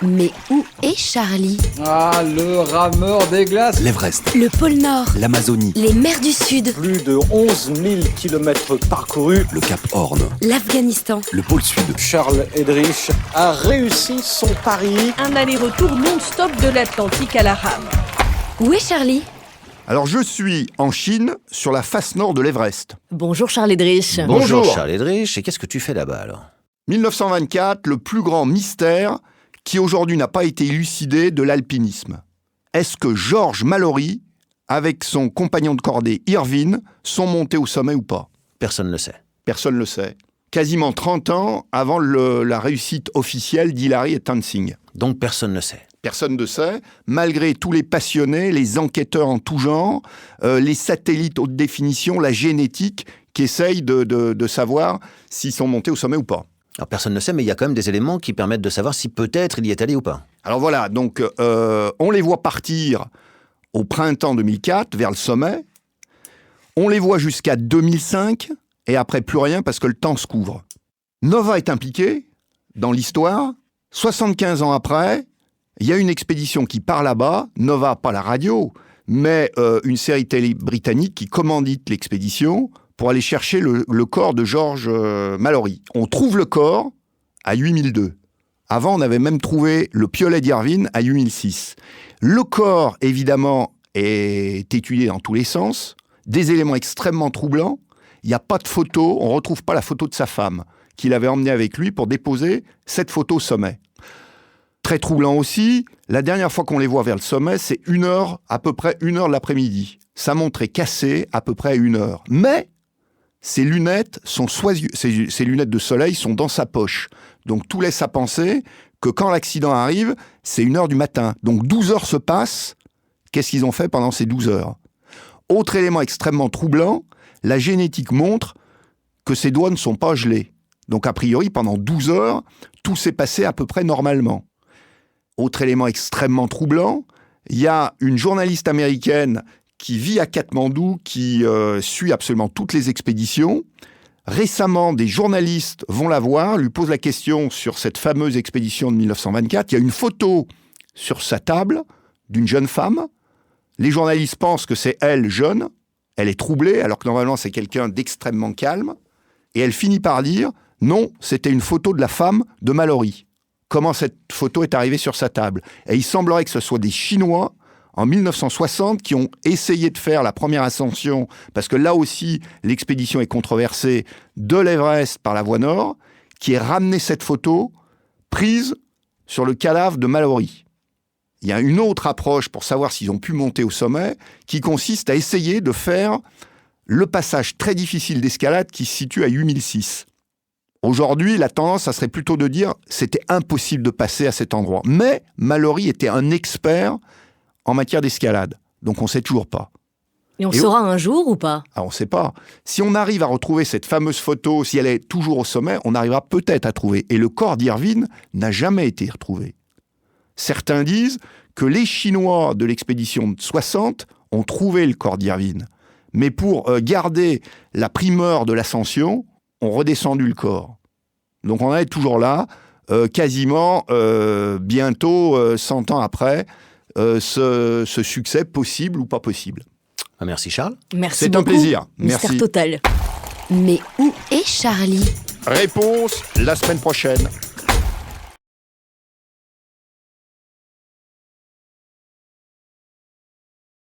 Mais où est Charlie? Ah, le rameur des glaces. L'Everest, Le pôle Nord, l'Amazonie, les mers du Sud, Plus de 11 000 kilomètres parcourus. le Cap Horn, l'Afghanistan. le pôle Sud. Charles Eddrich a réussi son pari. Un aller-retour non-stop de l'Atlantique à la rame. Où est Charlie? Alors je suis en Chine, sur la face nord de l'Everest. Bonjour Charles Eddrich. Bonjour. Charles Eddrich, et qu'est-ce que tu fais là-bas alors? 1924, le plus grand mystère qui aujourd'hui n'a pas été élucidé de l'alpinisme. Est-ce que Georges Mallory, avec son compagnon de cordée Irvine, sont montés au sommet ou pas? Personne ne le sait. Personne ne le sait. Quasiment 30 ans avant la réussite officielle d'Hillary et Tenzing. Donc personne ne sait. Personne ne sait, malgré tous les passionnés, les enquêteurs en tout genre, les satellites haute définition, la génétique, qui essayent de savoir s'ils sont montés au sommet ou pas. Alors personne ne sait, mais il y a quand même des éléments qui permettent de savoir si peut-être il y est allé ou pas. Alors voilà, donc on les voit partir au printemps 2004 vers le sommet, on les voit jusqu'à 2005, et après plus rien parce que le temps se couvre. Nova est impliqué dans l'histoire. 75 ans après, il y a une expédition qui part là-bas, Nova, pas la radio, mais une série télé britannique qui commandite l'expédition pour aller chercher le corps de Georges Mallory. On trouve le corps à 8002. Avant, on avait même trouvé le piolet d'Irvine à 8006. Le corps, évidemment, est étudié dans tous les sens. Des éléments extrêmement troublants. Il n'y a pas de photo, on ne retrouve pas la photo de sa femme, qu'il avait emmenée avec lui pour déposer cette photo au sommet. Très troublant aussi, la dernière fois qu'on les voit vers le sommet, c'est à peu près 1h de l'après-midi. Sa montre est cassée à peu près à 1h. Mais ses lunettes ses lunettes de soleil sont dans sa poche. Donc tout laisse à penser que quand l'accident arrive, c'est 1h du matin. Donc 12 heures se passent. Qu'est-ce qu'ils ont fait pendant ces 12 heures? Autre élément extrêmement troublant, la génétique montre que ses doigts ne sont pas gelés. Donc a priori, pendant 12 heures, tout s'est passé à peu près normalement. Autre élément extrêmement troublant, il y a une journaliste américaine qui vit à Katmandou, qui suit absolument toutes les expéditions. Récemment, des journalistes vont la voir, lui posent la question sur cette fameuse expédition de 1924. Il y a une photo sur sa table d'une jeune femme. Les journalistes pensent que c'est elle, jeune. Elle est troublée, alors que normalement c'est quelqu'un d'extrêmement calme. Et elle finit par dire « Non, c'était une photo de la femme de Mallory ». Comment cette photo est arrivée sur sa table. Et il semblerait que ce soit des Chinois, en 1960, qui ont essayé de faire la première ascension, parce que là aussi, l'expédition est controversée, de l'Everest par la voie nord, qui ait ramené cette photo prise sur le cadavre de Mallory. Il y a une autre approche pour savoir s'ils ont pu monter au sommet, qui consiste à essayer de faire le passage très difficile d'escalade qui se situe à 8006. Aujourd'hui, la tendance, ça serait plutôt de dire c'était impossible de passer à cet endroit. Mais Mallory était un expert en matière d'escalade. Donc on ne sait toujours pas. Et on saura un jour ou pas? Ah, on ne sait pas. Si on arrive à retrouver cette fameuse photo, si elle est toujours au sommet, on arrivera peut-être à trouver. Et le corps d'Irvine n'a jamais été retrouvé. Certains disent que les Chinois de l'expédition de 60 ont trouvé le corps d'Irvine. Mais pour garder la primeur de l'ascension, ont redescendu le corps. Donc on en est toujours là, quasiment bientôt 100 ans après, ce succès possible ou pas possible. Merci Charles. Merci C'est beaucoup. un plaisir. Mystère Merci. total. Mais où est Charlie? Réponse la semaine prochaine.